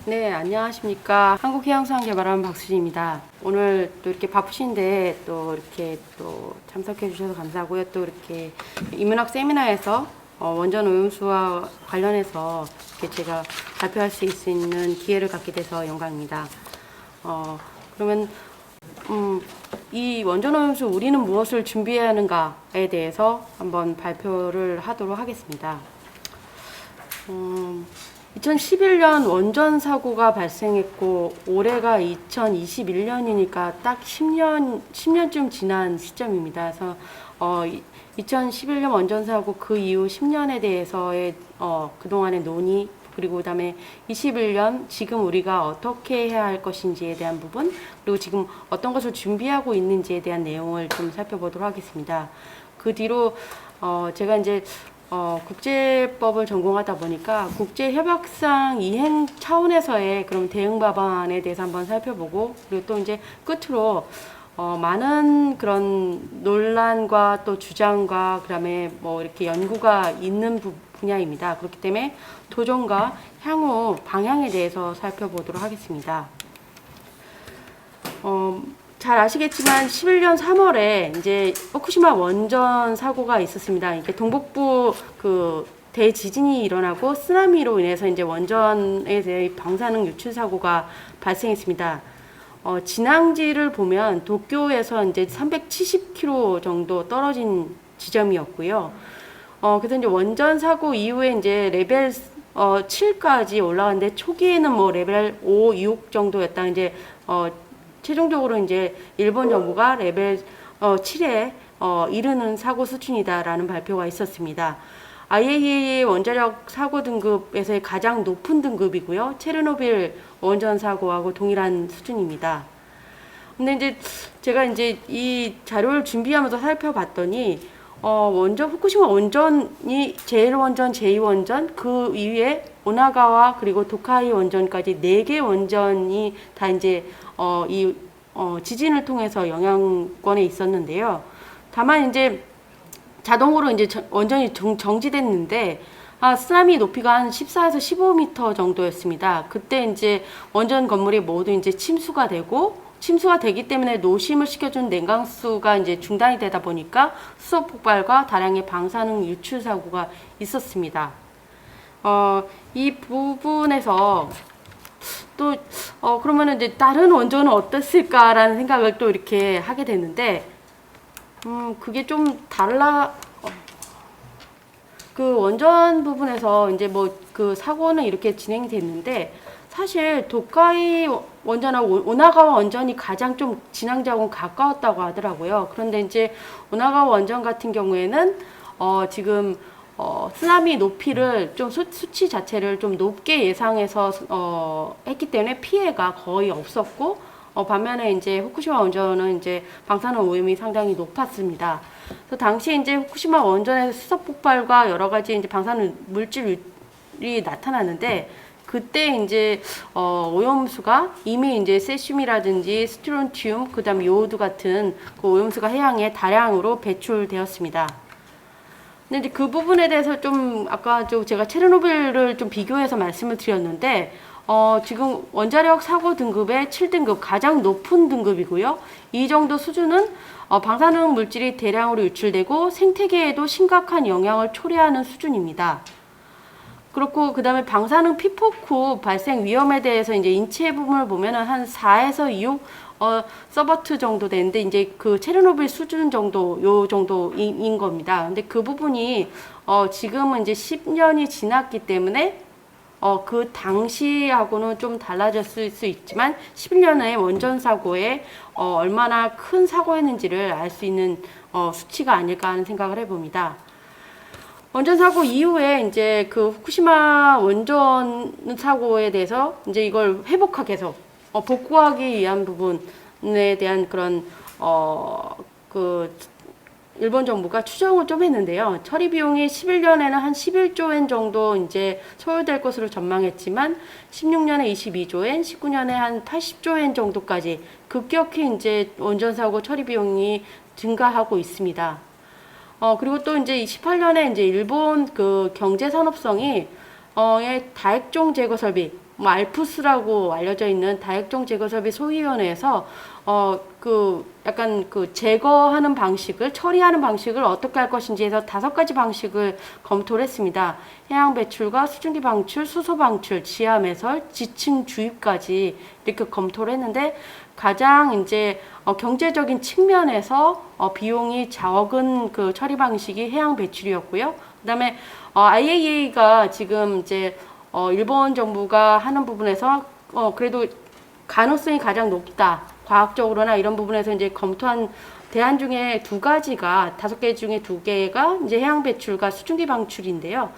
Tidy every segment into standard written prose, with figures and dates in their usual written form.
네, 안녕하십니까. 한국해양수산개발원 박수진입니다. 오늘 또 이렇게 바쁘신데 또 이렇게 또 참석해 주셔서 감사하고요. 또 이렇게 인문학 세미나에서 원전 오염수와 관련해서 이렇게 제가 발표할 수 있는 기회를 갖게 돼서 영광입니다. 그러면 이 원전 오염수 우리는 무엇을 준비해야 하는가에 대해서 한번 발표를 하도록 하겠습니다. 2011년 원전 사고가 발생했고 올해가 2021년이니까 딱 10년쯤 지난 시점입니다. 그래서 2011년 원전 사고 그 이후 10년에 대해서의 그동안의 논의, 그리고 그다음에 21년 지금 우리가 어떻게 해야 할 것인지에 대한 부분, 그리고 지금 어떤 것을 준비하고 있는지에 대한 내용을 좀 살펴보도록 하겠습니다. 그 뒤로 제가 이제 국제법을 전공하다 보니까 국제협약상 이행 차원에서의 그런 대응 방안에 대해서 한번 살펴보고, 그리고 또 이제 끝으로 많은 그런 논란과 또 주장과 그다음에 뭐 이렇게 연구가 있는 분야입니다. 그렇기 때문에 도전과 향후 방향에 대해서 살펴보도록 하겠습니다. 잘 아시겠지만 11년 3월에 이제 후쿠시마 원전 사고가 있었습니다. 이게 동북부 그 대지진이 일어나고 쓰나미로 인해서 이제 원전에 대해 방사능 유출 사고가 발생했습니다. 진앙지를 보면 도쿄에서 이제 370km 정도 떨어진 지점이었고요. 그래서 이제 원전 사고 이후에 이제 레벨 7까지 올라갔는데 초기에는 뭐 레벨 5, 6 정도였다. 이제 최종적으로 이제 일본 정부가 레벨 7에 이르는 사고 수준이다라는 발표가 있었습니다. IAEA 원자력 사고 등급에서의 가장 높은 등급이고요. 체르노빌 원전 사고하고 동일한 수준입니다. 근데 이제 제가 이제 이 자료를 준비하면서 살펴봤더니 후쿠시마 원전이 제1원전, 제2원전, 그 이후에 오나가와 그리고 도카이 원전까지 4개 원전이 다 이제 지진을 통해서 영향권에 있었는데요. 다만 이제 자동으로 이제 원전이 정지됐는데 쓰나미 높이가 한 14에서 15m 정도였습니다. 그때 이제 원전 건물이 모두 이제 침수가 되기 때문에 노심을 시켜준 냉각수가 이제 중단이 되다 보니까 수소 폭발과 다량의 방사능 유출 사고가 있었습니다. 이 부분에서 또 그러면은 이제 다른 원전은 어땠을까라는 생각을 또 이렇게 하게 되는데, 그게 좀 그 원전 부분에서 이제 뭐 그 사고는 이렇게 진행이 됐는데, 사실 도카이 원전하고 오나가와 원전이 가장 좀 진앙지하고 가까웠다고 하더라고요. 그런데 이제 오나가와 원전 같은 경우에는 지금 쓰나미 높이를 좀 수치 자체를 좀 높게 예상해서 했기 때문에 피해가 거의 없었고, 반면에 이제 후쿠시마 원전은 이제 방사능 오염이 상당히 높았습니다. 그래서 당시 이제 후쿠시마 원전에서 수소 폭발과 여러 가지 이제 방사능 물질이 나타났는데, 그때 이제 오염수가 이미 이제 세슘이라든지 스트론튬, 그다음 요오드 같은 그 오염수가 해양에 다량으로 배출되었습니다. 근데 이제 그 부분에 대해서 좀 아까 제가 체르노빌을 좀 비교해서 말씀을 드렸는데, 지금 원자력 사고 등급의 7등급 가장 높은 등급이고요. 이 정도 수준은 방사능 물질이 대량으로 유출되고 생태계에도 심각한 영향을 초래하는 수준입니다. 그렇고 그다음에 방사능 피폭 발생 위험에 대해서 이제 인체 부분을 보면은 한 4에서 6 서버트 정도 되는데, 이제 그 체르노빌 수준 정도, 요 정도인 겁니다. 근데 그 부분이 지금은 이제 10년이 지났기 때문에 그 당시하고는 좀 달라졌을 수 있지만 11년의 원전 사고에 얼마나 큰 사고였는지를 알 수 있는 수치가 아닐까 하는 생각을 해봅니다. 원전 사고 이후에 이제 그 후쿠시마 원전 사고에 대해서 이제 이걸 회복하기 위해서 복구하기 위한 부분에 대한 그런 그 일본 정부가 추정을 좀 했는데요. 처리 비용이 11년에는 한 11조 엔 정도 이제 소요될 것으로 전망했지만 16년에 22조 엔, 19년에 한 80조 엔 정도까지 급격히 이제 원전 사고 처리 비용이 증가하고 있습니다. 그리고 또 이제 18년에 이제 일본 그 경제 산업성이 다액종 제거 설비, 뭐 알프스라고 알려져 있는 다액종 제거 설비 소위원회에서 약간 그 제거하는 방식을 처리하는 방식을 어떻게 할 것인지 해서 5가지 방식을 검토를 했습니다. 해양 배출과 수증기 방출, 수소 방출, 지하 매설, 지층 주입까지 이렇게 검토를 했는데 가장 이제 경제적인 측면에서 비용이 적은 그 처리 방식이 해양 배출이었고요. 그다음에 IAEA가 지금 이제 일본 정부가 하는 부분에서 그래도 가능성이 가장 높다. 과학적으로나 이런 부분에서 이제 검토한 대안 중에 2가지가 5개 중에 2개가 이제 해양 배출과 수증기 방출인데요.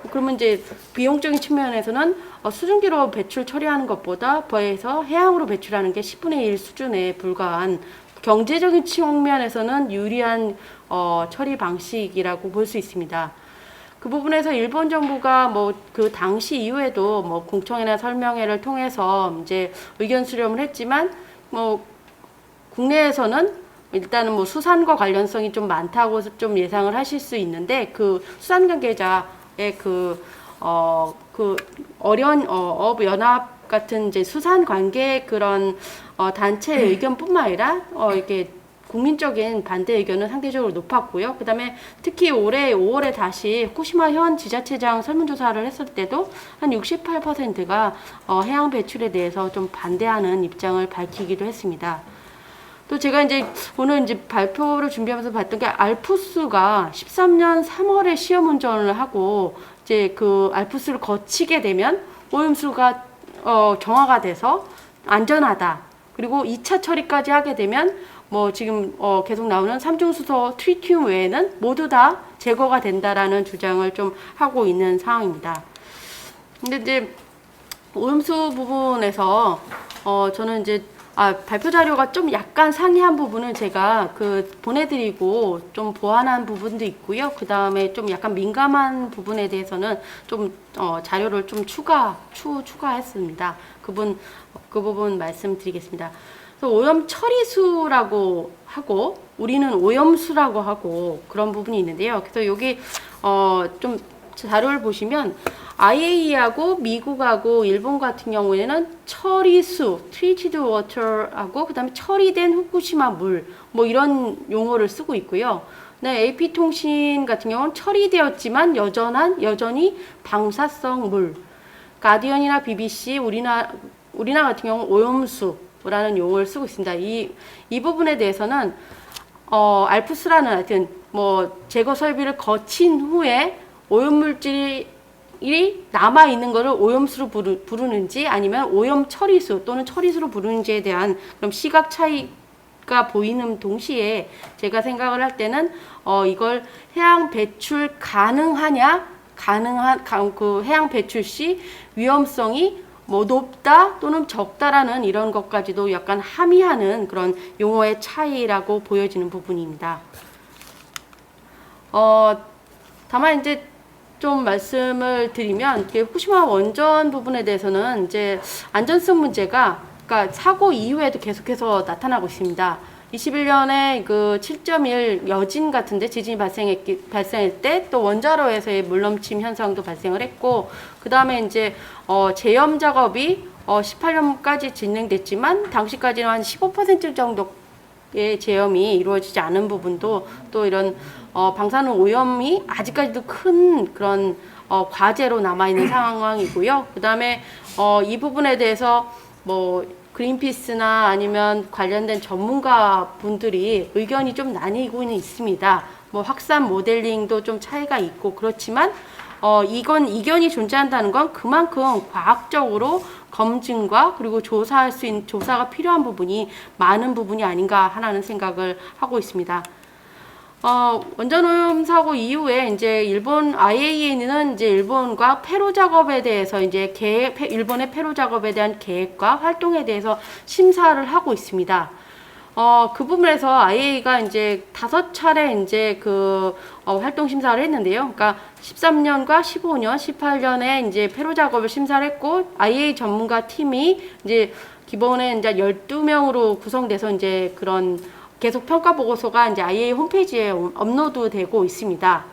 그러면 이제 비용적인 측면에서는 수증기로 배출 처리하는 것보다 더해서 해양으로 배출하는 게 10분의 1 수준에 불과한 경제적인 측면에서는 유리한 처리 방식이라고 볼 수 있습니다. 그 부분에서 일본 정부가 뭐 그 당시 이후에도 뭐 공청회나 설명회를 통해서 이제 의견 수렴을 했지만 뭐 국내에서는 일단은 뭐 수산과 관련성이 좀 많다고 좀 예상을 하실 수 있는데 그 수산 관계자의 어려운 업 연합 같은 이제 수산 관계 그런 단체의 의견뿐만 아니라 이렇게 국민적인 반대 의견은 상대적으로 높았고요. 그 다음에 특히 올해 5월에 다시 후쿠시마 현 지자체장 설문조사를 했을 때도 한 68%가 해양 배출에 대해서 좀 반대하는 입장을 밝히기도 했습니다. 또 제가 이제 오늘 이제 발표를 준비하면서 봤던 게 알프스가 13년 3월에 시험 운전을 하고 이제 그 알프스를 거치게 되면 오염수가 정화가 돼서 안전하다. 그리고 2차 처리까지 하게 되면 뭐 지금 계속 나오는 삼중수소 트리튬 외에는 모두 다 제거가 된다라는 주장을 좀 하고 있는 상황입니다. 근데 이제 오염수 부분에서 저는 이제 발표 자료가 좀 약간 상이한 부분은 제가 보내드리고 좀 보완한 부분도 있고요. 그 다음에 좀 약간 민감한 부분에 대해서는 좀 자료를 좀 추가했습니다. 그 부분 말씀드리겠습니다. 그래서 오염 처리수라고 하고 우리는 오염수라고 하고 그런 부분이 있는데요. 그래서 여기 좀 자료를 보시면 IAEA하고 미국하고 일본 같은 경우에는 처리수, treated water하고 그다음에 처리된 후쿠시마 물 뭐 이런 용어를 쓰고 있고요. 네, AP통신 같은 경우는 처리되었지만 여전히 방사성 물. 가디언이나 BBC, 우리나라 같은 경우는 오염수라는 용어를 쓰고 있습니다. 이 부분에 대해서는 알프스라는 하여튼 뭐 제거 설비를 거친 후에 오염물질이 남아 있는 것을 오염수로 부르는지 아니면 오염 처리수 또는 처리수로 부르는지에 대한 그럼 시각 차이가 보이는 동시에 제가 생각을 할 때는 이걸 해양 배출 가능하냐 그 해양 배출 시 위험성이 뭐 높다 또는 적다라는 이런 것까지도 약간 함의하는 그런 용어의 차이라고 보여지는 부분입니다. 다만 이제 좀 말씀을 드리면 후쿠시마 원전 부분에 대해서는 이제 안전성 문제가 그러니까 사고 이후에도 계속해서 나타나고 있습니다. 21년에 그 7.1 여진 같은데 지진이 발생할 때 또 원자로에서의 물넘침 현상도 발생을 했고 그 다음에 이제 제염 작업이 18년까지 진행됐지만 당시까지는 한 15% 정도의 제염이 이루어지지 않은 부분도 또 이런 방사능 오염이 아직까지도 큰 그런 과제로 남아있는 상황이고요. 그 다음에 이 부분에 대해서 뭐 그린피스나 아니면 관련된 전문가 분들이 의견이 좀 나뉘고는 있습니다. 뭐 확산 모델링도 좀 차이가 있고 그렇지만 이건 이견이 존재한다는 건 그만큼 과학적으로 검증과 그리고 조사할 수 있는 조사가 필요한 부분이 많은 부분이 아닌가 하는 생각을 하고 있습니다. 원전 오염 사고 이후에 이제 일본 IAEA는 이제 일본과 폐로 작업에 대해서 이제 일본의 폐로 작업에 대한 계획과 활동에 대해서 심사를 하고 있습니다. 그 부분에서 IAEA가 이제 5차례 이제 활동 심사를 했는데요. 그러니까 13년과 15년, 18년에 이제 폐로 작업을 심사를 했고 IAEA 전문가 팀이 이제 기본에 이제 12명으로 구성돼서 이제 그런 계속 평가 보고서가 이제 IAEA 홈페이지에 업로드되고 있습니다.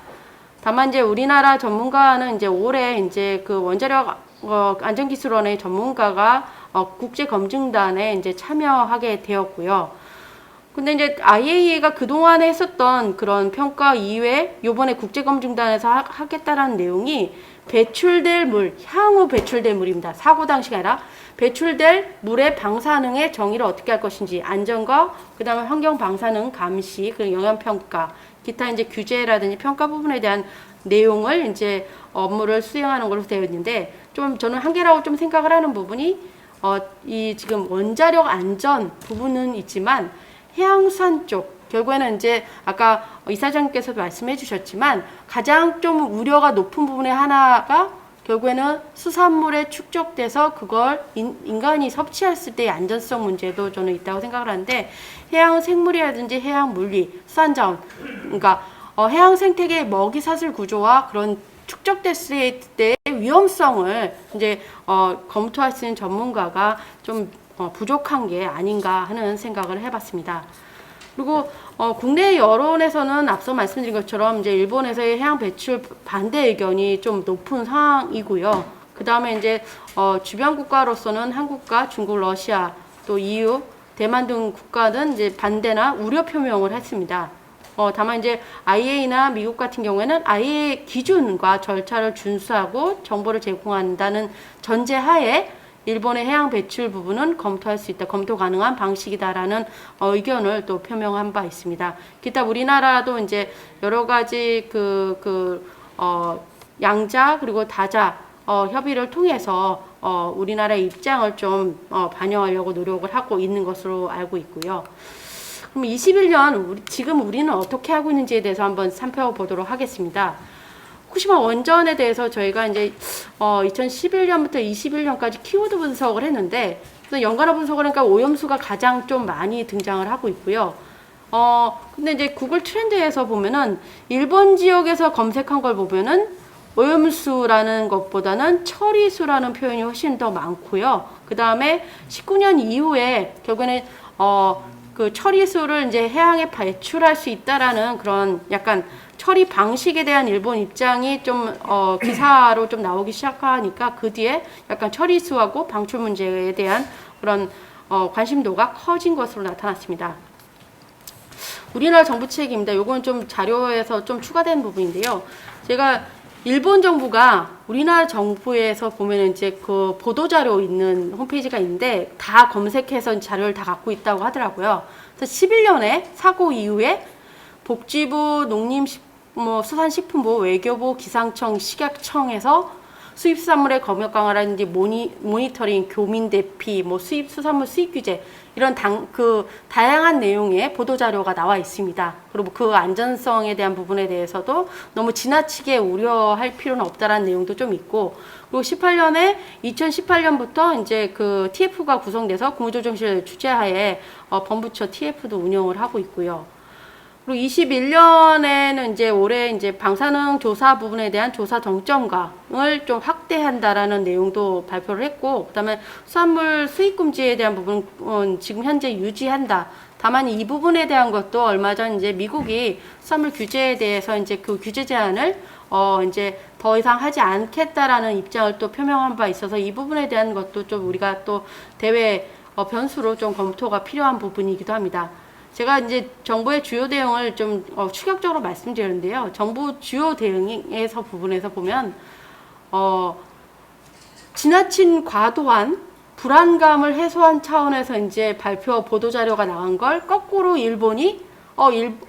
다만 이제 우리나라 전문가는 이제 올해 이제 그 원자력 안전기술원의 전문가가 국제검증단에 이제 참여하게 되었고요. 근데 이제 IAEA가 그동안에 했었던 그런 평가 이외에 요번에 국제검증단에서 하겠다라는 내용이 배출될 물, 향후 배출될 물입니다. 사고 당시가 아니라 배출될 물의 방사능의 정의를 어떻게 할 것인지, 안전과 그 다음에 환경 방사능 감시, 그리고 영향평가, 기타 이제 규제라든지 평가 부분에 대한 내용을 이제 업무를 수행하는 걸로 되어 있는데, 좀 저는 한계라고 좀 생각을 하는 부분이 이 지금 원자력 안전 부분은 있지만 해양수산 쪽, 결국에는 이제 아까 이사장님께서도 말씀해 주셨지만 가장 좀 우려가 높은 부분의 하나가 결국에는 수산물에 축적돼서 그걸 인간이 섭취했을 때의 안전성 문제도 저는 있다고 생각을 하는데, 해양 생물이라든지 해양 물리, 수산자원, 그러니까 해양 생태계의 먹이 사슬 구조와 그런 축적됐을 때의 위험성을 이제 검토할 수 있는 전문가가 좀 부족한 게 아닌가 하는 생각을 해봤습니다. 그리고 국내 여론에서는 앞서 말씀드린 것처럼 이제 일본에서의 해양 배출 반대 의견이 좀 높은 상황이고요. 그 다음에 이제 주변 국가로서는 한국과 중국, 러시아, 또 EU, 대만 등 국가는 이제 반대나 우려 표명을 했습니다. 다만 이제 IAEA나 미국 같은 경우에는 IAEA 기준과 절차를 준수하고 정보를 제공한다는 전제하에 일본의 해양 배출 부분은 검토할 수 있다, 검토 가능한 방식이다라는 의견을 또 표명한 바 있습니다. 기타 우리나라도 이제 여러 가지 양자 그리고 다자 협의를 통해서 우리나라의 입장을 좀 반영하려고 노력을 하고 있는 것으로 알고 있고요. 그럼 21년 지금 우리는 어떻게 하고 있는지에 대해서 한번 살펴보도록 하겠습니다. 후쿠시마 원전에 대해서 저희가 이제 2011년부터 21년까지 키워드 분석을 했는데, 연관어 분석을 하니까 오염수가 가장 좀 많이 등장을 하고 있고요. 근데 이제 구글 트렌드에서 보면은 일본 지역에서 검색한 걸 보면은 오염수라는 것보다는 처리수라는 표현이 훨씬 더 많고요. 그 다음에 19년 이후에 결국에는 그 처리수를 이제 해양에 배출할 수 있다라는 그런 약간 처리 방식에 대한 일본 입장이 좀 기사로 좀 나오기 시작하니까 그 뒤에 약간 처리수하고 방출 문제에 대한 그런 관심도가 커진 것으로 나타났습니다. 우리나라 정부 책임입니다. 요건 좀 자료에서 좀 추가된 부분인데요. 제가 일본 정부가 우리나라 정부에서 보면 이제 그 보도자료 있는 홈페이지가 있는데 다 검색해서 자료를 다 갖고 있다고 하더라고요. 그래서 11년에 사고 이후에 복지부, 수산식품부, 외교부, 기상청, 식약청에서 수입수산물의 검역 강화라든지 모니터링, 교민 대피, 수산물 수입 규제 이런 다양한 내용의 보도자료가 나와 있습니다. 그리고 그 안전성에 대한 부분에 대해서도 너무 지나치게 우려할 필요는 없다라는 내용도 좀 있고, 그리고 2018년부터 이제 그 TF가 구성돼서 국무조정실 주재하에 본부처 TF도 운영을 하고 있고요. 그리고 21년에는 이제 올해 이제 방사능 조사 부분에 대한 조사 정점각을 좀 확대한다라는 내용도 발표를 했고, 그다음에 수산물 수입 금지에 대한 부분은 지금 현재 유지한다. 다만 이 부분에 대한 것도 얼마 전 이제 미국이 수산물 규제에 대해서 이제 그 규제 제한을 이제 더 이상 하지 않겠다라는 입장을 또 표명한 바 있어서 이 부분에 대한 것도 좀 우리가 또 대외 변수로 좀 검토가 필요한 부분이기도 합니다. 제가 이제 정부의 주요 대응을 좀 추격적으로 말씀드렸는데요. 정부 주요 대응에서 부분에서 보면 지나친 과도한 불안감을 해소한 차원에서 이제 발표 보도 자료가 나온 걸 거꾸로 일본이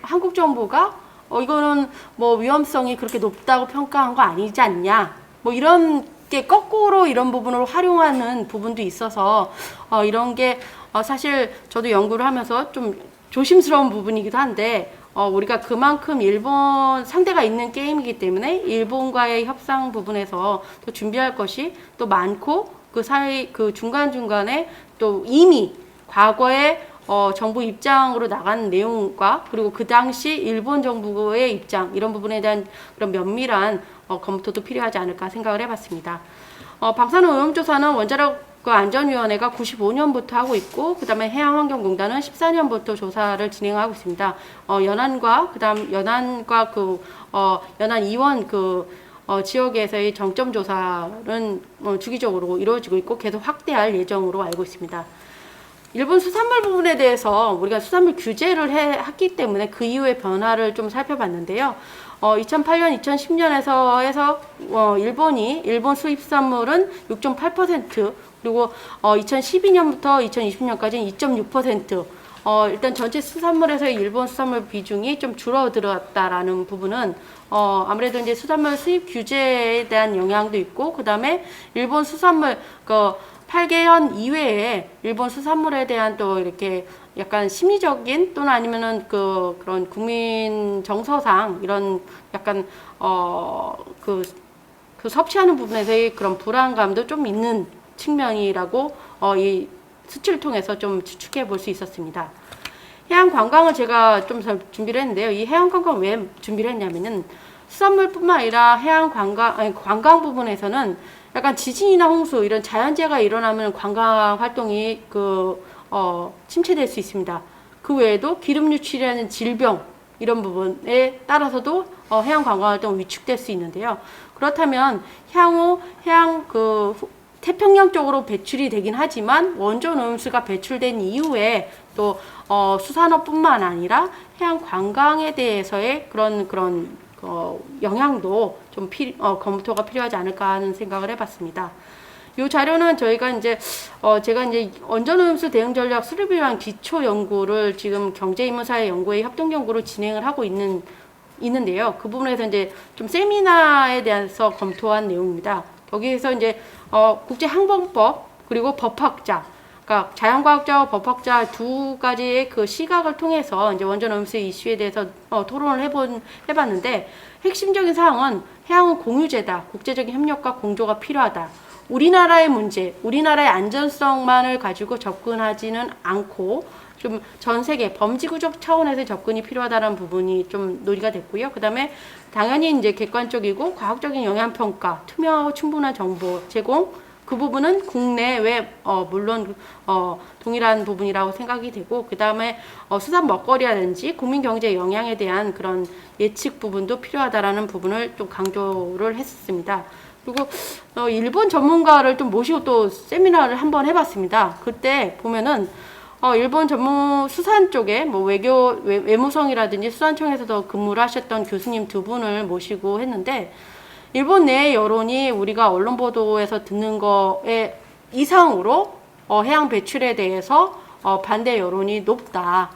한국 정부가 이거는 뭐 위험성이 그렇게 높다고 평가한 거 아니지 않냐, 뭐 이런 게 거꾸로 이런 부분을 활용하는 부분도 있어서 이런 게 사실 저도 연구를 하면서 좀 조심스러운 부분이기도 한데, 우리가 그만큼 일본 상대가 있는 게임이기 때문에 일본과의 협상 부분에서 또 준비할 것이 또 많고, 그 사이 그 중간중간에 또 이미 과거에 정부 입장으로 나간 내용과 그리고 그 당시 일본 정부의 입장, 이런 부분에 대한 그런 면밀한 검토도 필요하지 않을까 생각을 해봤습니다. 방사능 오염 조사는 원자력 안전위원회가 95년부터 하고 있고, 그 다음에 해양환경공단은 14년부터 조사를 진행하고 있습니다. 연안과 연안 이원 지역에서의 정점 조사는 주기적으로 이루어지고 있고 계속 확대할 예정으로 알고 있습니다. 일본 수산물 부분에 대해서 우리가 수산물 규제를 했기 때문에 그 이후의 변화를 좀 살펴봤는데요. 2008년, 2010년에서 해서 일본 수입산물은 6.8%, 그리고 2012년부터 2020년까지는 2.6%. 일단 전체 수산물에서의 일본 수산물 비중이 좀 줄어들었다라는 부분은 아무래도 이제 수산물 수입 규제에 대한 영향도 있고, 그 다음에 일본 수산물 8개년 이외에 일본 수산물에 대한 또 이렇게 약간 심리적인 또는 아니면은 그런 국민 정서상 이런 약간 그 섭취하는 부분에서의 그런 불안감도 좀 있는 측면이라고 이 수치를 통해서 좀 추측해 볼 수 있었습니다. 해양 관광을 제가 좀 준비를 했는데요. 이 해양 관광 왜 준비를 했냐면은 수산물뿐만 아니라 해양 관광 부분에서는 약간 지진이나 홍수 이런 자연재해가 일어나면 관광 활동이 침체될 수 있습니다. 그 외에도 기름 유출이라는 질병 이런 부분에 따라서도 해양 관광 활동이 위축될 수 있는데요. 그렇다면 향후 해양 태평양 쪽으로 배출이 되긴 하지만 원전 오염수가 배출된 이후에 또 수산업뿐만 아니라 해양 관광에 대해서의 그런 영향도 좀 검토가 필요하지 않을까 하는 생각을 해봤습니다. 이 자료는 저희가 이제 제가 이제 원전오염수 대응 전략 수립을 위한 기초 연구를 지금 경제인문사회 연구회 협동 연구로 진행을 하고 있는데요. 그 부분에서 이제 좀 세미나에 대해서 검토한 내용입니다. 여기에서 이제 국제항공법 그리고 법학자, 그러니까 자연과학자와 법학자 두 가지의 그 시각을 통해서 이제 원전오염수 이슈에 대해서 토론을 해봤는데 핵심적인 사항은 해양은 공유제다. 국제적인 협력과 공조가 필요하다. 우리나라의 문제, 우리나라의 안전성만을 가지고 접근하지는 않고 좀 전 세계 범지구적 차원에서 접근이 필요하다는 부분이 좀 논의가 됐고요. 그 다음에 당연히 이제 객관적이고 과학적인 영향평가, 투명하고 충분한 정보 제공, 그 부분은 국내외 물론 동일한 부분이라고 생각이 되고, 그 다음에 수산 먹거리라든지 국민 경제 영향에 대한 그런 예측 부분도 필요하다라는 부분을 좀 강조를 했었습니다. 그리고 일본 전문가를 좀 모시고 또 세미나를 한번 해봤습니다. 그때 보면은 일본 전문 수산 쪽에 뭐 외무성이라든지 수산청에서도 근무를 하셨던 교수님 두 분을 모시고 했는데, 일본 내 여론이 우리가 언론 보도에서 듣는 거에 이상으로 해양 배출에 대해서 반대 여론이 높다.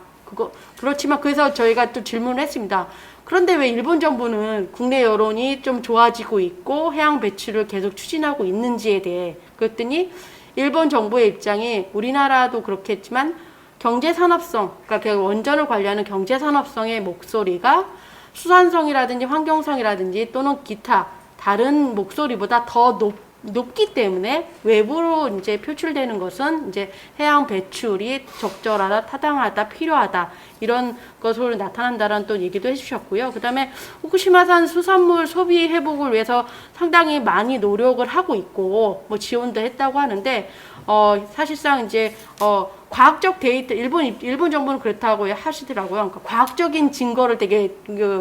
그렇지만 그래서 저희가 또 질문을 했습니다. 그런데 왜 일본 정부는 국내 여론이 좀 좋아지고 있고 해양 배출을 계속 추진하고 있는지에 대해 그랬더니 일본 정부의 입장이 우리나라도 그렇겠지만 경제산업성, 그러니까 원전을 관리하는 경제산업성의 목소리가 수산성이라든지 환경성이라든지 또는 기타 다른 목소리보다 더 높기 때문에 외부로 이제 표출되는 것은 이제 해양 배출이 적절하다, 타당하다, 필요하다 이런 것으로 나타난다는 또 얘기도 해주셨고요. 그 다음에 후쿠시마산 수산물 소비 회복을 위해서 상당히 많이 노력을 하고 있고 뭐 지원도 했다고 하는데 사실상 이제 과학적 데이터 일본 정부는 그렇다고 하시더라고요. 그러니까 과학적인 증거를 되게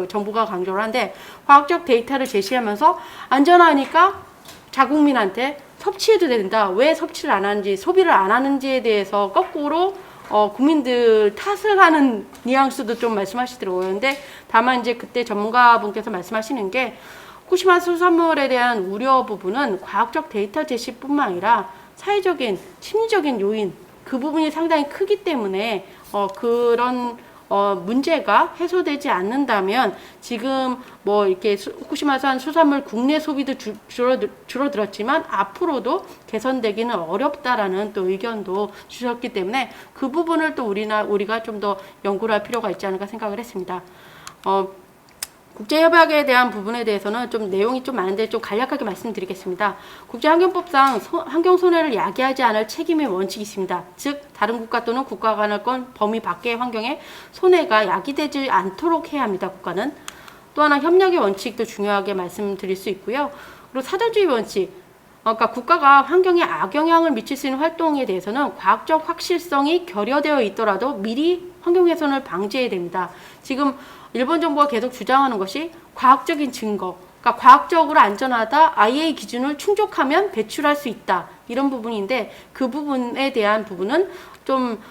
정부가 강조를 하는데 과학적 데이터를 제시하면서 안전하니까 자국민한테 섭취해도 된다. 왜 섭취를 안 하는지, 소비를 안 하는지에 대해서 거꾸로 국민들 탓을 하는 뉘앙스도 좀 말씀하시더라고요. 근데 다만 이제 그때 전문가분께서 말씀하시는 게 후쿠시마 수산물에 대한 우려 부분은 과학적 데이터 제시뿐만 아니라 사회적인, 심리적인 요인 그 부분이 상당히 크기 때문에 그런 문제가 해소되지 않는다면 지금 뭐 이렇게 후쿠시마산 수산물 국내 소비도 줄어들었지만 앞으로도 개선되기는 어렵다라는 또 의견도 주셨기 때문에 그 부분을 또 우리가 좀 더 연구를 할 필요가 있지 않을까 생각을 했습니다. 국제협약에 대한 부분에 대해서는 좀 내용이 좀 많은데 좀 간략하게 말씀드리겠습니다. 국제환경법상 환경 손해를 야기하지 않을 책임의 원칙이 있습니다. 즉 다른 국가 또는 국가 관할권 범위 밖의 환경에 손해가 야기되지 않도록 해야 합니다. 국가는. 또 하나 협력의 원칙도 중요하게 말씀드릴 수 있고요. 그리고 사전주의 원칙. 그러니까 국가가 환경에 악영향을 미칠 수 있는 활동에 대해서는 과학적 확실성이 결여되어 있더라도 미리 환경훼손을 방지해야 됩니다. 지금 일본 정부가 계속 주장하는 것이 과학적인 증거, 그러니까 과학적으로 안전하다, IAEA 기준을 충족하면 배출할 수 있다. 이런 부분인데 그 부분에 대한 부분은 좀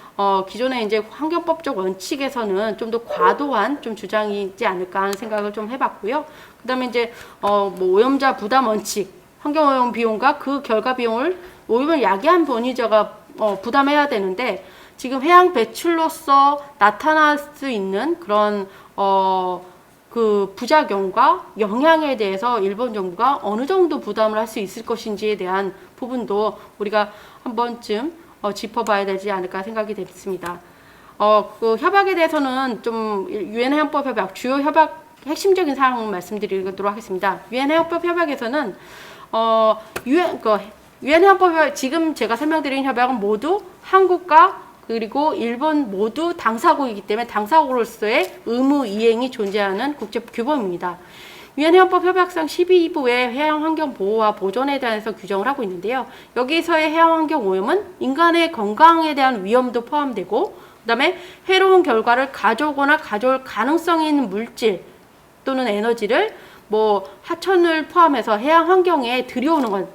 기존의 이제 환경법적 원칙에서는 좀 더 과도한 좀 주장이지 않을까 하는 생각을 좀 해봤고요. 그다음에 이제 뭐 오염자 부담 원칙, 환경오염 비용과 그 결과 비용을 오염을 야기한 권위자가 부담해야 되는데 지금 해양 배출로서 나타날 수 있는 그런 그 부작용과 영향에 대해서 일본 정부가 어느 정도 부담을 할 수 있을 것인지에 대한 부분도 우리가 한 번쯤 짚어봐야 되지 않을까 생각이 됐습니다. 그 협약에 대해서는 좀 유엔 해양법 협약 주요 협약 핵심적인 사항을 말씀드리도록 하겠습니다. 유엔 해양법 협약에서는 유엔 해양법 협약 지금 제가 설명드린 협약은 모두 한국과 그리고 일본 모두 당사국이기 때문에 당사국으로서의 의무 이행이 존재하는 국제 규범입니다. 유엔 해양법 협약상 12부의 해양 환경 보호와 보존에 대해서 규정을 하고 있는데요. 여기서의 해양 환경 오염은 인간의 건강에 대한 위험도 포함되고 그다음에 해로운 결과를 가져오거나 가져올 가능성이 있는 물질 또는 에너지를 뭐 하천을 포함해서 해양 환경에 들여오는 것,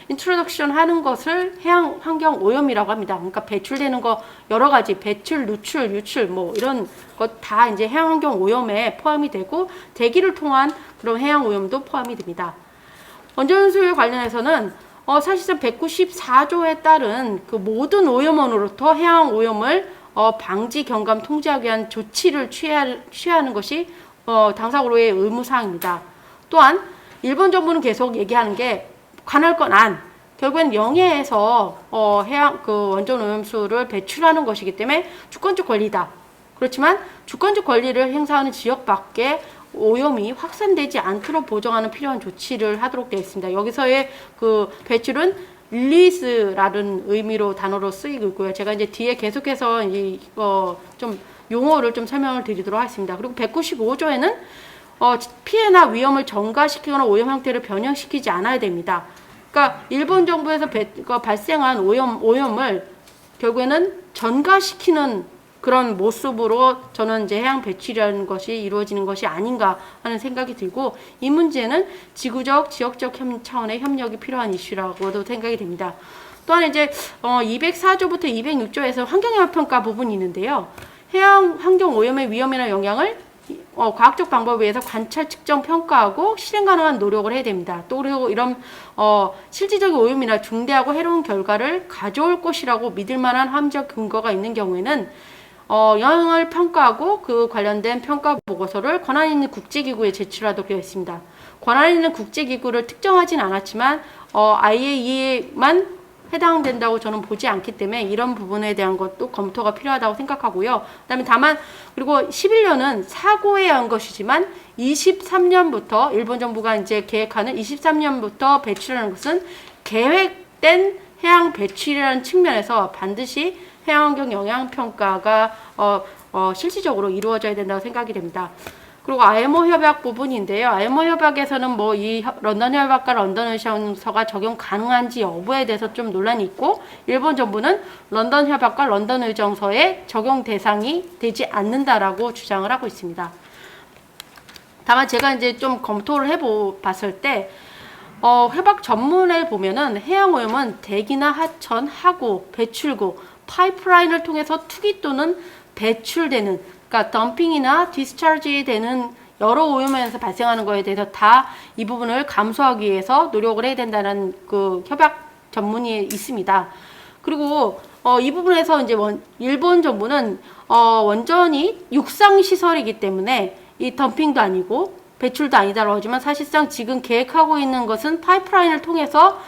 인트로덕션 하는 것을 해양 환경 오염이라고 합니다. 그러니까 배출되는 거 여러 가지 배출, 누출, 유출 뭐 이런 것 다 이제 해양 환경 오염에 포함이 되고 대기를 통한 그런 해양 오염도 포함이 됩니다. 원전수요 관련해서는 사실상 194조에 따른 그 모든 오염원으로부터 해양 오염을 방지, 경감, 통제하기 위한 조치를 취하는 것이 당사국으로의 의무사항입니다. 또한 일본 정부는 계속 얘기하는 게 관할 건 안, 결국엔 영해에서 해양 그 원전 오염수를 배출하는 것이기 때문에 주권적 권리다. 그렇지만 주권적 권리를 행사하는 지역 밖에 오염이 확산되지 않도록 보정하는 필요한 조치를 하도록 되어 있습니다. 여기서의 그 배출은 릴리스라는 의미로 단어로 쓰이고 있고요. 제가 이제 뒤에 계속해서 좀 용어를 좀 설명을 드리도록 하겠습니다. 그리고 195조에는 피해나 위험을 전가시키거나 오염 형태를 변형시키지 않아야 됩니다. 그러니까 일본 정부에서 발생한 오염을 결국에는 전가시키는 그런 모습으로 저는 이제 해양 배출이라는 것이 이루어지는 것이 아닌가 하는 생각이 들고 이 문제는 지구적, 지역적 차원의 협력이 필요한 이슈라고도 생각이 됩니다. 또한 이제 204조부터 206조에서 환경영향평가 부분이 있는데요. 해양 환경 오염의 위험이나 영향을 과학적 방법에 의해서 관찰, 측정, 평가하고 실행 가능한 노력을 해야 됩니다. 또 그리고 이런 실질적인 오염이나 중대하고 해로운 결과를 가져올 것이라고 믿을 만한 함적 근거가 있는 경우에는 영향을 평가하고 그 관련된 평가 보고서를 권한 있는 국제기구에 제출하도록 되어 있습니다. 권한 있는 국제기구를 특정하진 않았지만 IAEA만 해당된다고 저는 보지 않기 때문에 이런 부분에 대한 것도 검토가 필요하다고 생각하고요. 그다음에 다만 그리고 11년은 사고에 의한 것이지만 23년부터 일본 정부가 이제 계획하는 23년부터 배출하는 것은 계획된 해양 배출이라는 측면에서 반드시 해양환경 영향평가가 실질적으로 이루어져야 된다고 생각이 됩니다. 그리고 IMO 협약 부분인데요. IMO 협약에서는 뭐 이 런던 협약과 런던 의정서가 적용 가능한지 여부에 대해서 좀 논란이 있고 일본 정부는 런던 협약과 런던 의정서의 적용 대상이 되지 않는다라고 주장을 하고 있습니다. 다만 제가 이제 좀 검토를 해봤을 때 협약 전문에 보면은 해양 오염은 대기나 하천, 하구, 배출구, 파이프라인을 통해서 투기 또는 배출되는 그러니까 덤핑이나 디스차지 되는 여러 오염에서 발생하는 거에 대해서 다 이 부분을 감소하기 위해서 노력을 해야 된다는 그 협약 전문이 있습니다. 그리고 이 부분에서 이제 일본 정부는 원전이 육상 시설이기 때문에 이 덤핑도 아니고 배출도 아니다라고 하지만 사실상 지금 계획하고 있는 것은 파이프라인을 통해서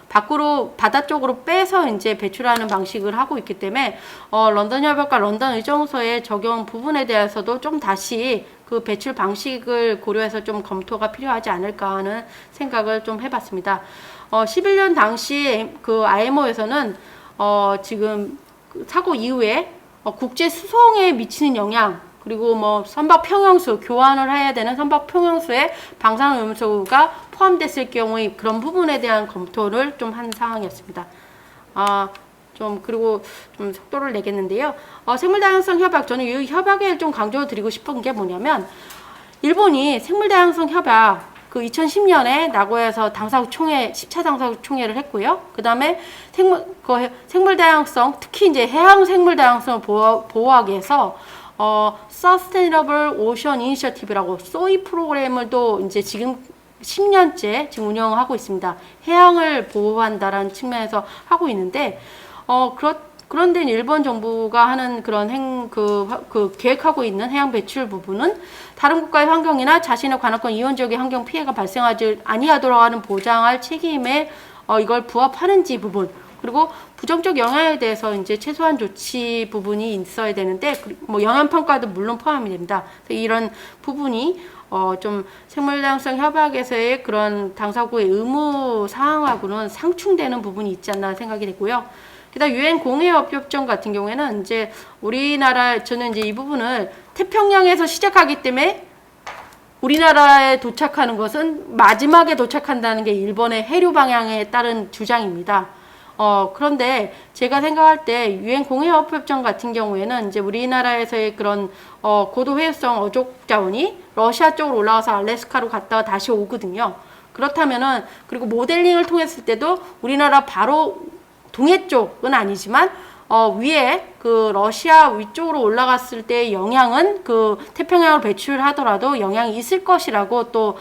밖으로 바다 쪽으로 빼서 이제 배출하는 방식을 하고 있기 때문에 런던 협약과 런던 의정서의 적용 부분에 대해서도 좀 다시 그 배출 방식을 고려해서 좀 검토가 필요하지 않을까 하는 생각을 좀 해봤습니다. 11년 당시 그 IMO에서는 지금 사고 이후에 국제 수송에 미치는 영향 그리고 뭐 선박 평형수 교환을 해야 되는 선박 평형수에 방사능오염수가 포함됐을 경우의 그런 부분에 대한 검토를 좀 한 상황이었습니다. 그리고 좀 속도를 내겠는데요. 생물다양성 협약 저는 이 협약에 좀 강조드리고 싶은 게 뭐냐면 일본이 생물다양성 협약 그 2010년에 나고야에서 당사국 총회 10차 당사국 총회를 했고요. 그다음에 생물 다양성, 특히 이제 해양 생물 다양성을 보호하기 위해서 Sustainable Ocean Initiative라고 소이 프로그램을 또 이제 지금 10년째 지금 운영하고 있습니다. 해양을 보호한다라는 측면에서 하고 있는데 그런데 일본 정부가 하는 그런 계획하고 있는 해양 배출 부분은 다른 국가의 환경이나 자신의 관할권 이원 지역의 환경 피해가 발생하지 아니하도록 하는 보장할 책임에 이걸 부합하는지 부분, 그리고 부정적 영향에 대해서 이제 최소한 조치 부분이 있어야 되는데 뭐 영향 평가도 물론 포함이 됩니다. 이런 부분이 좀 생물다양성 협약에서의 그런 당사국의 의무 사항하고는 상충되는 부분이 있지 않나 생각이 되고요. 그다음 유엔 공해협정 같은 경우에는 이제 저는 이제 이 부분을 태평양에서 시작하기 때문에 우리나라에 도착하는 것은 마지막에 도착한다는 게 일본의 해류 방향에 따른 주장입니다. 그런데 제가 생각할 때 유엔 공해협정 같은 경우에는 이제 우리나라에서의 그런 고도 회유성 어족 자원이 러시아 쪽으로 올라가서 알래스카로 갔다가 다시 오거든요. 그렇다면은 그리고 모델링을 통했을 때도 우리나라 바로 동해 쪽은 아니지만 위에 그 러시아 위쪽으로 올라갔을 때 영향은 그 태평양을 배출하더라도 영향이 있을 것이라고 또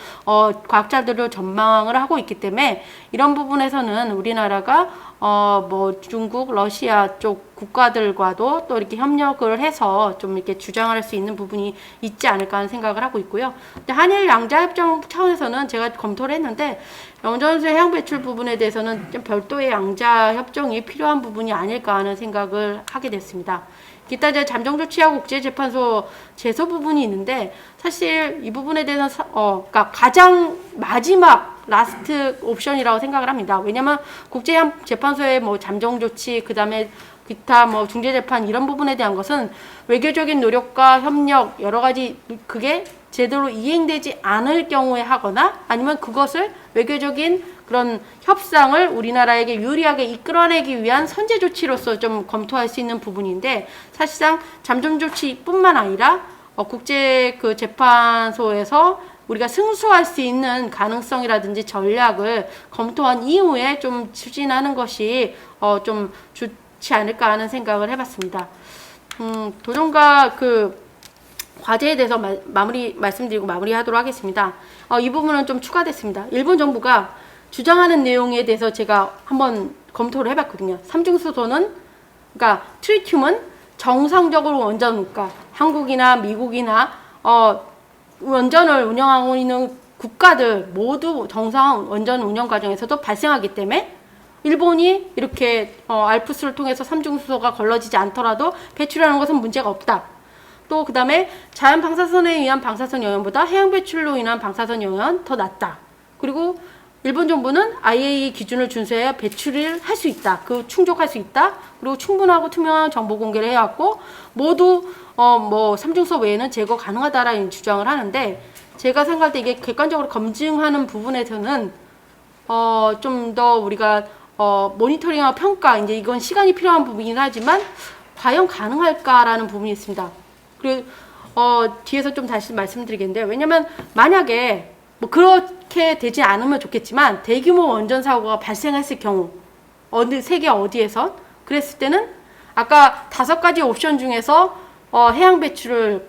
과학자들도 전망을 하고 있기 때문에 이런 부분에서는 우리나라가 뭐 중국, 러시아 쪽 국가들과도 또 이렇게 협력을 해서 좀 이렇게 주장할 수 있는 부분이 있지 않을까 하는 생각을 하고 있고요. 근데 한일 양자협정 차원에서는 제가 검토를 했는데 원전수 해양 배출 부분에 대해서는 좀 별도의 양자협정이 필요한 부분이 아닐까 하는 생각을 하게 됐습니다. 기타 이제 잠정조치하고 국제재판소 제소 부분이 있는데 사실 이 부분에 대해서 그러니까 가장 마지막 라스트 옵션이라고 생각을 합니다. 왜냐면 국제재판소의 뭐 잠정조치 그다음에 기타 뭐 중재재판 이런 부분에 대한 것은 외교적인 노력과 협력 여러 가지 그게 제대로 이행되지 않을 경우에 하거나 아니면 그것을 외교적인 그런 협상을 우리나라에게 유리하게 이끌어내기 위한 선제 조치로서 좀 검토할 수 있는 부분인데 사실상 잠정 조치뿐만 아니라 국제 그 재판소에서 우리가 승소할 수 있는 가능성이라든지 전략을 검토한 이후에 좀 추진하는 것이 좀 좋지 않을까 하는 생각을 해봤습니다. 도전과 그 과제에 대해서 말씀드리고 마무리하도록 하겠습니다. 이 부분은 좀 추가됐습니다. 일본 정부가 주장하는 내용에 대해서 제가 한번 검토를 해봤거든요. 삼중수소는 그러니까 트리튬은 정상적으로 원전, 그러니까 한국이나 미국이나 원전을 운영하고 있는 국가들 모두 정상 원전 운영 과정에서도 발생하기 때문에 일본이 이렇게 알프스를 통해서 삼중수소가 걸러지지 않더라도 배출하는 것은 문제가 없다. 또 그 다음에 자연 방사선에 의한 방사선 영향보다 해양 배출로 인한 방사선 영향은 더 낮다. 그리고 일본 정부는 IAEA 기준을 준수해야 배출을 할 수 있다. 충족할 수 있다. 그리고 충분하고 투명한 정보 공개를 해왔고 모두 뭐 삼중수소 외에는 제거 가능하다라는 주장을 하는데 제가 생각할 때 이게 객관적으로 검증하는 부분에서는 좀 더 우리가 모니터링하고 평가 이제 이건 시간이 필요한 부분이긴 하지만 과연 가능할까라는 부분이 있습니다. 그리고 뒤에서 좀 다시 말씀드리겠는데요. 왜냐면 만약에 뭐 그렇게 되지 않으면 좋겠지만 대규모 원전 사고가 발생했을 경우 세계 어디에서 그랬을 때는 아까 5가지 옵션 중에서 해양 배출을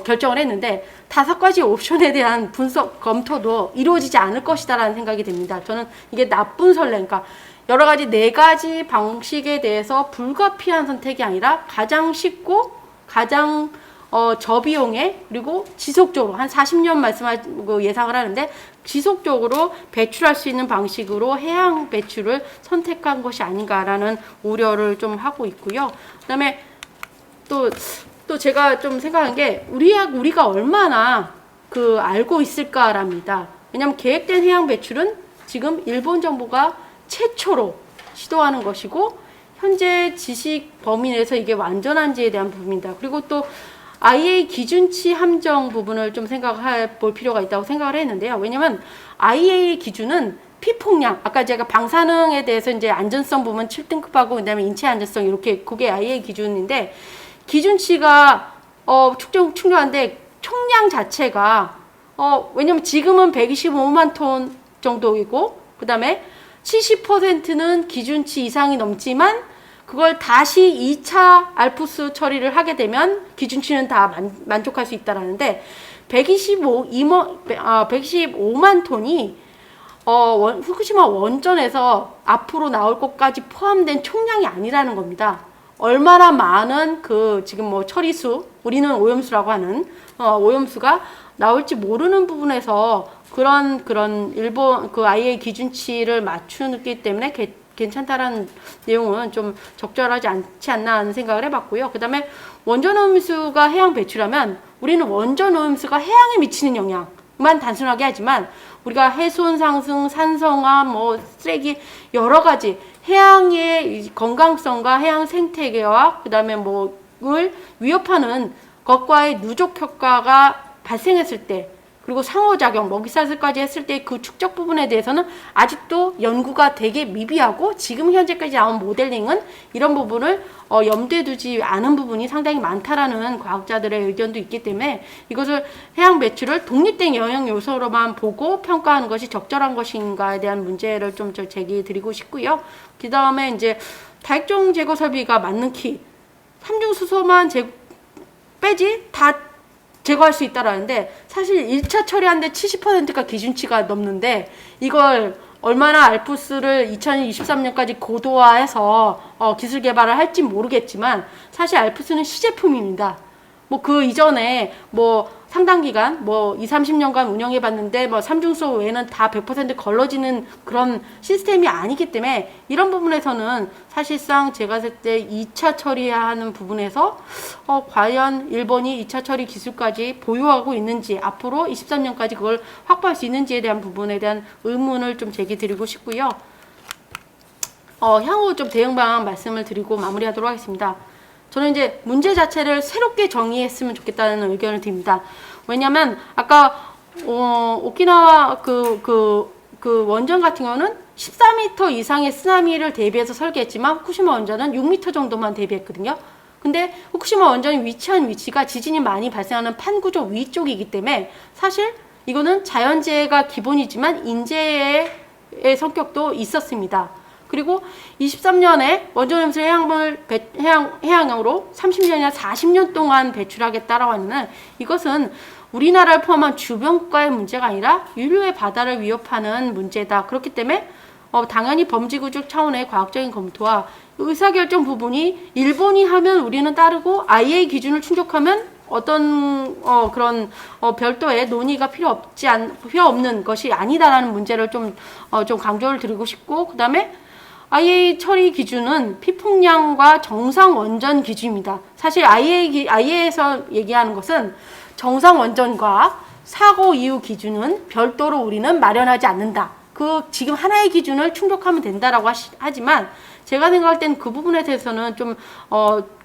결정을 했는데 5가지 옵션에 대한 분석 검토도 이루어지지 않을 것이다라는 생각이 듭니다. 저는 이게 나쁜 선례, 그러니까 여러 가지 4가지 방식에 대해서 불가피한 선택이 아니라 가장 쉽고 가장 저비용에 그리고 지속적으로 한 40년 예상을 하는데 지속적으로 배출할 수 있는 방식으로 해양 배출을 선택한 것이 아닌가라는 우려를 좀 하고 있고요. 그다음에 또 제가 좀 생각한 게 우리가 얼마나 알고 있을까랍니다. 왜냐하면 계획된 해양 배출은 지금 일본 정부가 최초로 시도하는 것이고 현재 지식 범위 내에서 이게 완전한지에 대한 부분입니다. 그리고 또 IAEA 기준치 함정 부분을 좀 생각해 볼 필요가 있다고 생각을 했는데요. 왜냐면 IAEA 기준은 피폭량, 아까 제가 방사능에 대해서 이제 안전성 부분 7등급하고 그다음에 인체 안전성 이렇게 그게 IAEA 기준인데 기준치가 충분한데 총량 자체가 왜냐면 지금은 125만 톤 정도이고, 그 다음에 70%는 기준치 이상이 넘지만, 그걸 다시 2차 알프스 처리를 하게 되면 기준치는 다 만족할 수 있다라는데, 125만 톤이 후쿠시마 원전에서 앞으로 나올 것까지 포함된 총량이 아니라는 겁니다. 얼마나 많은 지금 뭐 처리수, 우리는 오염수라고 하는 오염수가 나올지 모르는 부분에서 그런 일본 IAEA 기준치를 맞추기 때문에 괜찮다라는 내용은 좀 적절하지 않지 않나 하는 생각을 해봤고요. 그 다음에 원전 오염수가 해양 배출하면 우리는 원전 오염수가 해양에 미치는 영향만 단순하게 하지만, 우리가 해수온 상승, 산성화, 쓰레기 여러 가지 해양의 건강성과 해양 생태계와 그 다음에 을 위협하는 것과의 누적 효과가 발생했을 때, 그리고 상호작용, 먹이사슬까지 했을 때 그 축적 부분에 대해서는 아직도 연구가 되게 미비하고, 지금 현재까지 나온 모델링은 이런 부분을 염두에 두지 않은 부분이 상당히 많다라는 과학자들의 의견도 있기 때문에, 이것을 해양 배출을 독립된 영향 요소로만 보고 평가하는 것이 적절한 것인가에 대한 문제를 좀 제기해 드리고 싶고요. 그 다음에 이제 다액종 제거 설비가 맞는 키, 삼중수소만 빼지 다 제거할 수 있다라는데, 사실 1차 처리하는데 70%가 기준치가 넘는데, 이걸 얼마나 알프스를 2023년까지 고도화해서 기술 개발을 할지 모르겠지만, 사실 알프스는 시제품입니다. 그 이전에 상당 기간 2, 30년간 운영해 봤는데 삼중수소 외에는 다 100% 걸러지는 그런 시스템이 아니기 때문에, 이런 부분에서는 사실상 제가 봤을 때 2차 처리하는 부분에서 과연 일본이 2차 처리 기술까지 보유하고 있는지, 앞으로 23년까지 그걸 확보할 수 있는지에 대한 부분에 대한 의문을 좀 제기 드리고 싶고요. 향후 좀 대응 방안 말씀을 드리고 마무리하도록 하겠습니다. 저는 이제 문제 자체를 새롭게 정의했으면 좋겠다는 의견을 드립니다. 왜냐면 아까 오키나와 그 원전 같은 경우는 14m 이상의 쓰나미를 대비해서 설계했지만, 후쿠시마 원전은 6m 정도만 대비했거든요. 근데 후쿠시마 원전이 위치한 위치가 지진이 많이 발생하는 판구조 위쪽이기 때문에, 사실 이거는 자연재해가 기본이지만 인재의 성격도 있었습니다. 그리고 23년에 원전 오염수 해양으로 30년이나 40년 동안 배출하겠다라고 하는, 이것은 우리나라를 포함한 주변 국가의 문제가 아니라 인류의 바다를 위협하는 문제다. 그렇기 때문에 당연히 범지구조 차원의 과학적인 검토와 의사결정 부분이 일본이 하면 우리는 따르고, IAEA 기준을 충족하면 어떤 그런 별도의 논의가 필요 없는 것이 아니다라는 문제를 좀 강조를 드리고 싶고, 그 다음에 IAEA 처리 기준은 피폭량과 정상 원전 기준입니다. 사실 IAEA에서 얘기하는 것은 정상 원전과 사고 이후 기준은 별도로 우리는 마련하지 않는다. 지금 하나의 기준을 충족하면 된다라고 하지만, 제가 생각할 때는 그 부분에 대해서는 좀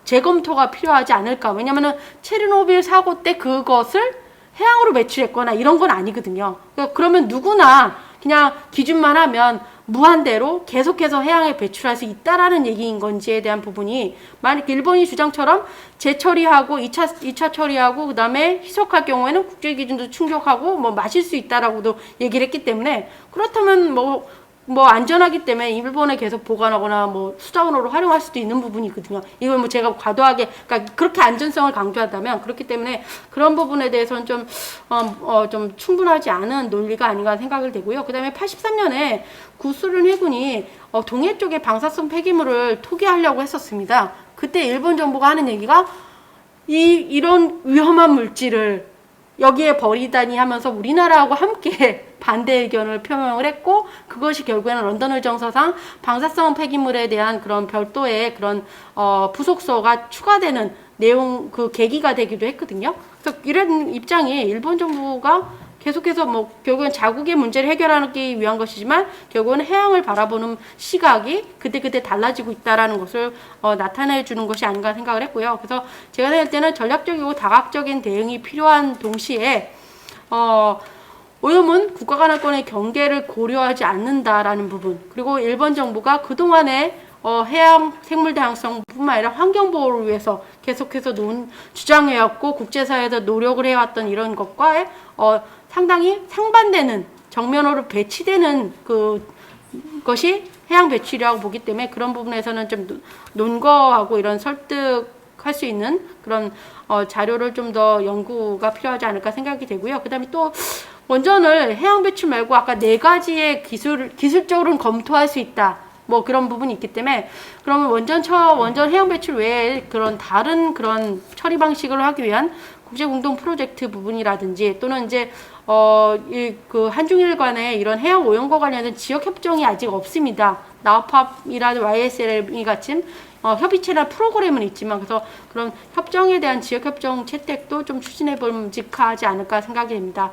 재검토가 필요하지 않을까. 왜냐면은 체르노빌 사고 때 그것을 해양으로 배출했거나 이런 건 아니거든요. 그러면 누구나 그냥 기준만 하면 무한대로 계속해서 해양에 배출할 수 있다라는 얘기인 건지에 대한 부분이, 만약 일본이 주장처럼 재처리하고 2차 처리하고 그 다음에 희석할 경우에는 국제기준도 충족하고 마실 수 있다라고도 얘기를 했기 때문에, 그렇다면 안전하기 때문에 일본에 계속 보관하거나 수자원으로 활용할 수도 있는 부분이거든요. 이건 제가 과도하게, 그러니까 그렇게 안전성을 강조한다면, 그렇기 때문에 그런 부분에 대해서는 좀 충분하지 않은 논리가 아닌가 생각을 되고요. 그 다음에 83년에 구소련 해군이 동해 쪽에 방사성 폐기물을 토기하려고 했었습니다. 그때 일본 정부가 하는 얘기가, 이런 위험한 물질을 여기에 버리다니 하면서 우리나라하고 함께 반대 의견을 표명을 했고, 그것이 결국에는 런던 의정서상 방사성 폐기물에 대한 그런 별도의 그런 부속서가 추가되는 내용, 계기가 되기도 했거든요. 그래서 이런 입장이 일본 정부가 계속해서 결국엔 자국의 문제를 해결하기 위한 것이지만, 결국은 해양을 바라보는 시각이 그때그때 달라지고 있다라는 것을 나타내 주는 것이 아닌가 생각을 했고요. 그래서 제가 생각할 때는 전략적이고 다각적인 대응이 필요한 동시에 오염은 국가 간헐권의 경계를 고려하지 않는다라는 부분, 그리고 일본 정부가 그동안에 해양 생물 다양성 뿐만 아니라 환경 보호를 위해서 계속해서 주장해왔고 국제사회에서 노력을 해왔던 이런 것과의 상당히 상반되는 정면으로 배치되는 것이 해양 배출이라고 보기 때문에 그런 부분에서는 좀 논거하고 이런 설득할 수 있는 그런 자료를 좀 더 연구가 필요하지 않을까 생각이 되고요. 그 다음에 또 원전을 해양 배출 말고 아까 4가지의 기술적으로는 검토할 수 있다. 뭐 그런 부분이 있기 때문에 그러면 원전 해양 배출 외에 그런 다른 그런 처리 방식을 하기 위한 국제 공동 프로젝트 부분이라든지 또는 이제 그 한중일 간의 이런 해양 오염과 관련된 지역 협정이 아직 없습니다. 나우팝이라든지 YSL 같은 협의체나 프로그램은 있지만 그래서 그런 협정에 대한 지역 협정 채택도 좀 추진해 볼직하지 않을까 생각이 됩니다.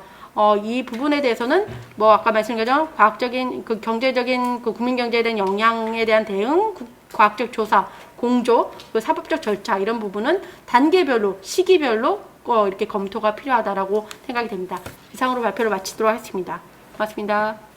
이 부분에 대해서는 뭐 아까 말씀드린 것처럼 과학적인 그 경제적인 그 국민 경제에 대한 영향에 대한 대응, 과학적 조사, 공조, 그 사법적 절차 이런 부분은 단계별로 시기별로 이렇게 검토가 필요하다라고 생각이 됩니다. 이상으로 발표를 마치도록 하겠습니다. 고맙습니다.